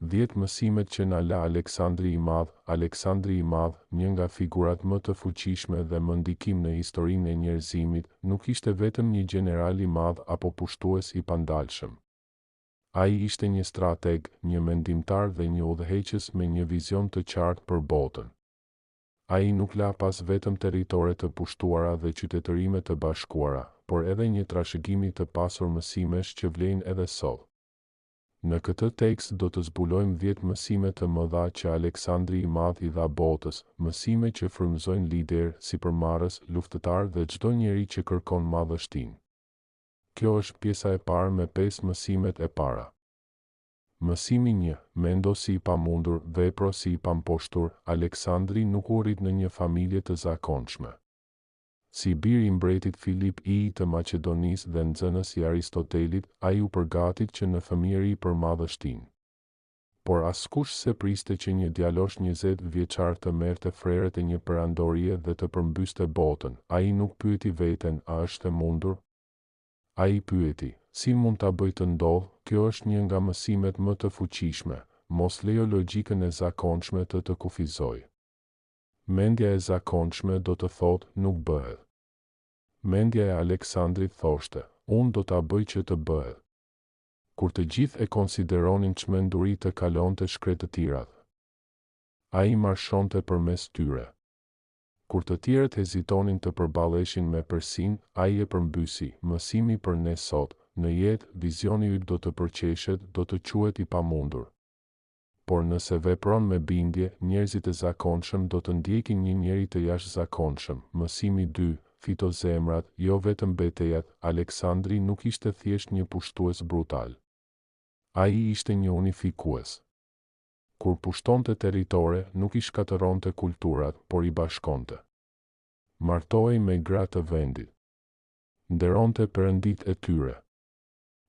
10 mësimet që na la Aleksandri i Madh. Aleksandri i Madh, një nga figurat më të fuqishme dhe më ndikim në historinë e njerëzimit, nuk ishte vetëm një gjeneral i madh apo pushtues i pandalshëm. Ai ishte një strateg, një mendimtar dhe një udhëheqës me një vizion të qartë për botën. Ai nuk la pas vetëm territore të pushtuara dhe qytetërime të bashkuara, por edhe një trashëgimi të pasur mësimesh që vlejnë edhe sot. Në këtë tekst do të zbulojmë 10 mësime të mëdha që Aleksandri i Madh i dha botës, mësime që frymëzojnë lider, sipërmarrës, luftëtar dhe çdo njeri që kërkon madhështinë. Kjo është pjesa e parë me 5 mësimet e para. Mësimi 1. Mendo si i pamundur, vepro si i pamposhtur. Aleksandri nuk u rrit në një familje të zakonshme. Si biri i mbretit Filip I të Maqedonisë dhe nxënës i Aristotelit, ai u përgatit që në fëmijëri për madhështinë. Por askush se priste që një djalosh 20 vjeçar të merrte freret e një perandorie dhe të përmbyste botën. Ai nuk pyeti veten, a është e mundur? Ai pyeti, si mund ta bëj të ndodh? Kjo është një nga mësimet më të fuqishme, mos lejo logjikën e zakonshme të kufizojë. Mendja e zakonshme do të thotë nuk bëhet. Mendja e Aleksandrit thoshte, unë do ta bëj që të bëhet. Kur të gjithë e konsideronin çmenduri të kalonte shkretëtirat. Ai marshonte përmes tyre. Kur të tjerët hezitonin të përballeshin me Persin, ai e përmbysi. Mësimi për ne sot, në jetë, vizioni yt do të përqeshet, do të quhet i pamundur. Por nëse vepron me bindje, njerëzit e zakonshëm do të ndjekin një njeri të jashtëzakonshëm. Mësimi 2. Fito zemrat, jo vetëm betejat. Aleksandri nuk ishte thjesht një pushtues brutal. Ai ishte një unifikues. Kur pushtonte territore, nuk i shkatëronte kulturat, por i bashkonte. Martohej me gra të vendit. Nderonte perëndit e tyre.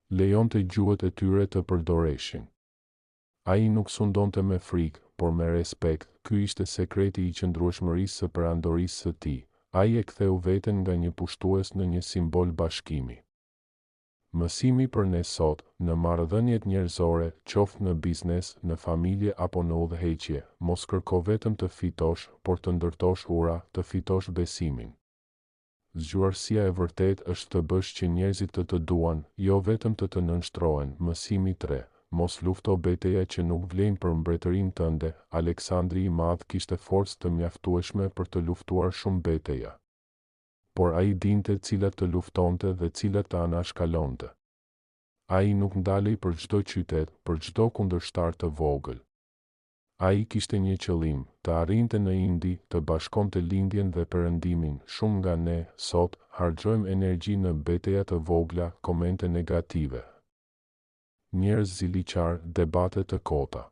Lejonte gjuhët e tyre të përdoreshin. Ai nuk sundonte me frikë, por me respekt. Ky ishte sekreti i qëndrueshmërisë së perandorisë së tij. Ai e ktheu veten nga një pushtues në një simbol bashkimi. Mësimi për ne sot, në marrëdhëniet njerëzore, qoftë në biznes, në familje apo në udhëheqje, mos kërko vetëm të fitosh, por të ndërtosh ura, të fitosh besimin. Zgjuarësia e vërtet është të bësh që njerëzit të duan, jo vetëm të nënshtrohen. Mësimi 3. Mos lufto betejë që nuk vlen për mbretërinë tënde. Aleksandri i Madh kishte forcë të mjaftueshme për të luftuar shumë betejë. Por ai dinte cilat të luftonte dhe cilat të anashkalonte. Ai nuk ndalej për çdo qytet, për çdo kundërshtar të vogël. Ai kishte një qëllim, të arrinte në Indi, të bashkonte lindjen dhe perëndimin. Shumë nga ne, sot, harxojmë energji në betejë të vogla, komente negative. Njerëz ziliqar, debate të kota.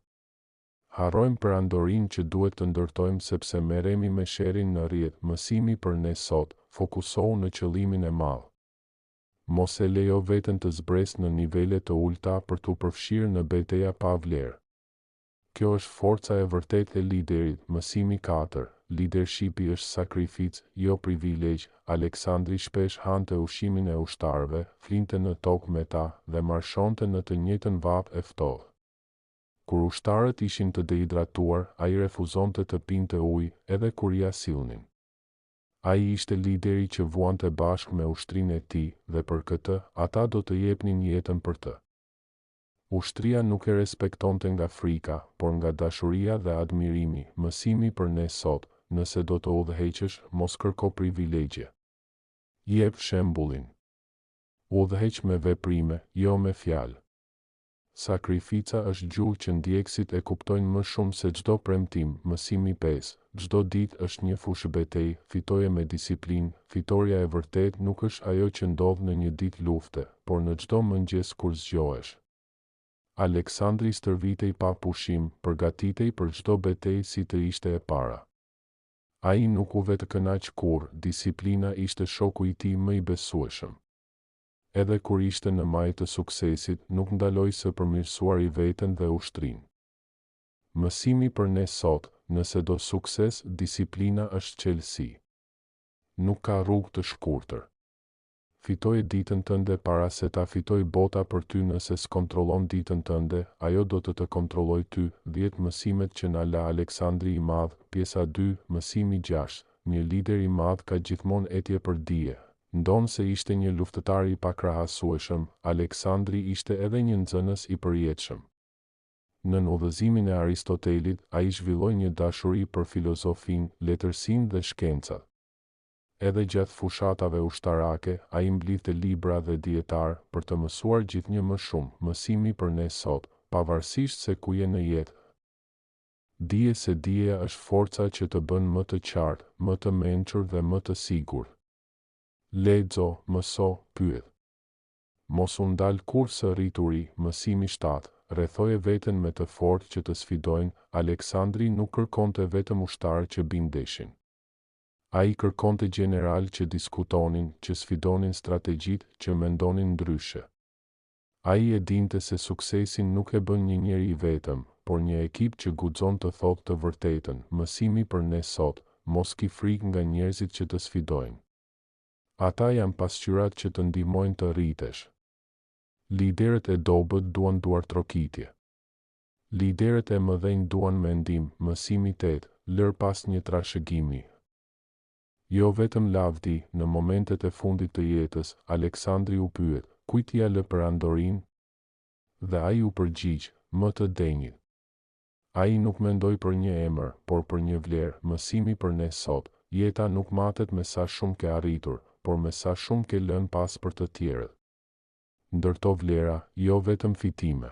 Harrojmë perandorinë që duhet të ndërtojmë sepse merremi me sherrin në rrjet. Mësimi për ne sot, fokusohu në qëllimin e madh. Mos e lejo veten të zbresë në nivele të ulta për t'u përfshirë në betejë pa vlerë. Kjo është forca e vërtetë e liderit. Mësimi 4. Leadershipi është sakrificë, jo privilegj. Aleksandri shpesh hante ushimin e ushtarëve, flinte në tokë me ta dhe marshonte në të njëjtën vapë e ftohtë. Kur ushtarët ishin të dehidratuar, ai refuzonte të pinte ujë, edhe kur ia sillnin. Ai ishte lideri që vuante bashkë me ushtrinë e tij dhe për këtë, ata do të jepnin jetën për të. Ushtria nuk e respektonte nga frika, por nga dashuria dhe admirimi. Mësimi për ne sot, nëse do të udhëheqësh, mos kërko privilegje. Jep shembullin. Udhëheq me veprime, jo me fjalë. Sakrifica është gjuhë që ndjekësit e kuptojnë më shumë se çdo premtim. Mësimi 5. Çdo ditë është një fushë betejë, fitoje me disiplinë. Fitoria e vërtet nuk është ajo që ndodh në një ditë lufte, por në çdo mëngjes kur zgjohesh. Aleksandri stërvitej pa pushim, përgatitej për çdo betejë si të ishte e para. Ai nuk u vetë kënaq kurrë, disiplina ishte shoku i tij më i besueshëm. Edhe kur ishte në maj të suksesit, nuk ndaloi së përmirësuari veten dhe ushtrinë. Mësimi për ne sot, nëse do sukses, disiplina është çelësi. Nuk ka rrugë të shkurtër. fitoje ditën tënde para se ta fitoj bota për ty. Nëse s'kontrollon ditën tënde, ajo do të kontrolloj ty. 10 mësimet që na la Aleksandri i Madh, pjesa 2, mësimi 6. Një lider i madh ka gjithmonë etje për dije. Ndonë se ishte një luftëtar i pakrahasueshëm, Aleksandri ishte edhe një nxënës i përjetshëm. Në udhëzimin e Aristotelit, ai zhvilloi një dashuri për filozofinë, letërsinë dhe shkencat. Edhe gjatë fushatave ushtarake, ai mblidhte libra dhe dietar për të mësuar gjithnjë më shumë. Mësimi për ne sot, pavarësisht se ku je në jetë. Dije se dija është forca që të bën më të qartë, më të mençur dhe më të sigurt. Lexo, mëso, pyet. Mos u ndal kurrë së rrituri. Mësimi 7. Rrethoje veten me të fortë që të sfidojnë. Aleksandri nuk kërkonte vetëm ushtarë që bindeshin. Ai kërkonte general që diskutonin, që sfidonin strategjitë, që mendonin ndryshe. Ai e dinte se suksesin nuk e bën një njeri i vetëm, por një ekip që guxon të thotë të vërtetën. Mësimi për ne sot, mos ki frikë nga njerëzit që të sfidojnë. Ata janë pasqyrat që të ndihmojnë të rritesh. Liderët e dobët duan duartrokitje. Liderët e mëdhenj duan mendim. Mësimi 8. Lër pas një trashëgimi. Jo vetëm lavdi, në momentet e fundit të jetës, Aleksandri u pyet, kujt ja lë perandorin? Dhe ai u përgjigj, më të denjit. Ai nuk mendoi për një emër, por për një vlerë. Mësimi për ne sot, jeta nuk matet me sa shumë ke arritur, por me sa shumë ke lënë pas për të tjerët. Ndërto vlera, jo vetëm fitime.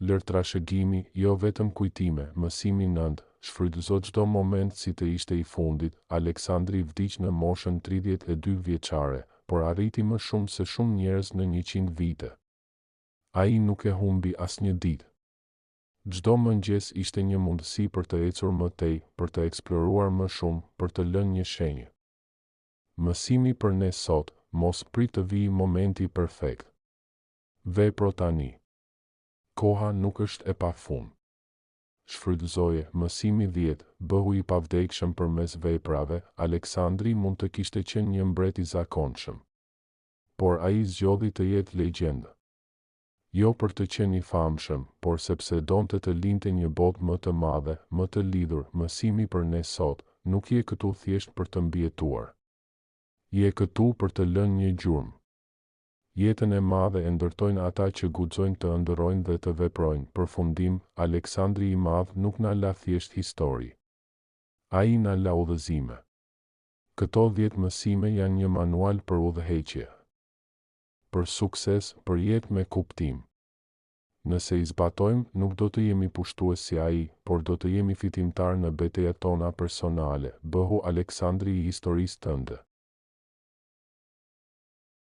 Lër trashëgimi, jo vetëm kujtime. Mësimi 9. Shfrytëzo çdo moment si të ishte i fundit. Aleksandri vdiq në moshën 32 vjeçare, por arriti më shumë se shumë njerëz në 100 vite. Ai nuk e humbi asnjë ditë. Çdo mëngjes ishte një mundësi për të ecur më tej, për të eksploruar më shumë, për të lënë një shenjë. Mësimi për ne sot, mos prit të vijë momenti perfekt. Vepro tani. Koha nuk është e pafund. Shfrytëzoje. Mësimi 10. Bëhu i pavdekshëm përmes veprave. Aleksandri mund të kishte qenë një mbret i zakonshëm, por ai zgjodhi të jetë legjendë. Jo për të qenë i famshëm, por sepse donte të linte një botë më të madhe, më të lidhur. Mësimi për ne sot, nuk je këtu thjesht për të mbijetuar. Je këtu për të lënë një gjurmë. Jetën e madhe e ndërtojnë ata që guxojnë të ëndërrojnë dhe të veprojnë. Përfundim, Aleksandri i Madh nuk na la thjesht histori. Ai na la udhëzime. Këto 10 mësime janë një manual për udhëheqje, për sukses, për jetë me kuptim. Nëse i zbatojmë, nuk do të jemi pushtues si ai, por do të jemi fitimtar në betejat tona personale. Bëhu Aleksandri i historisë tënde.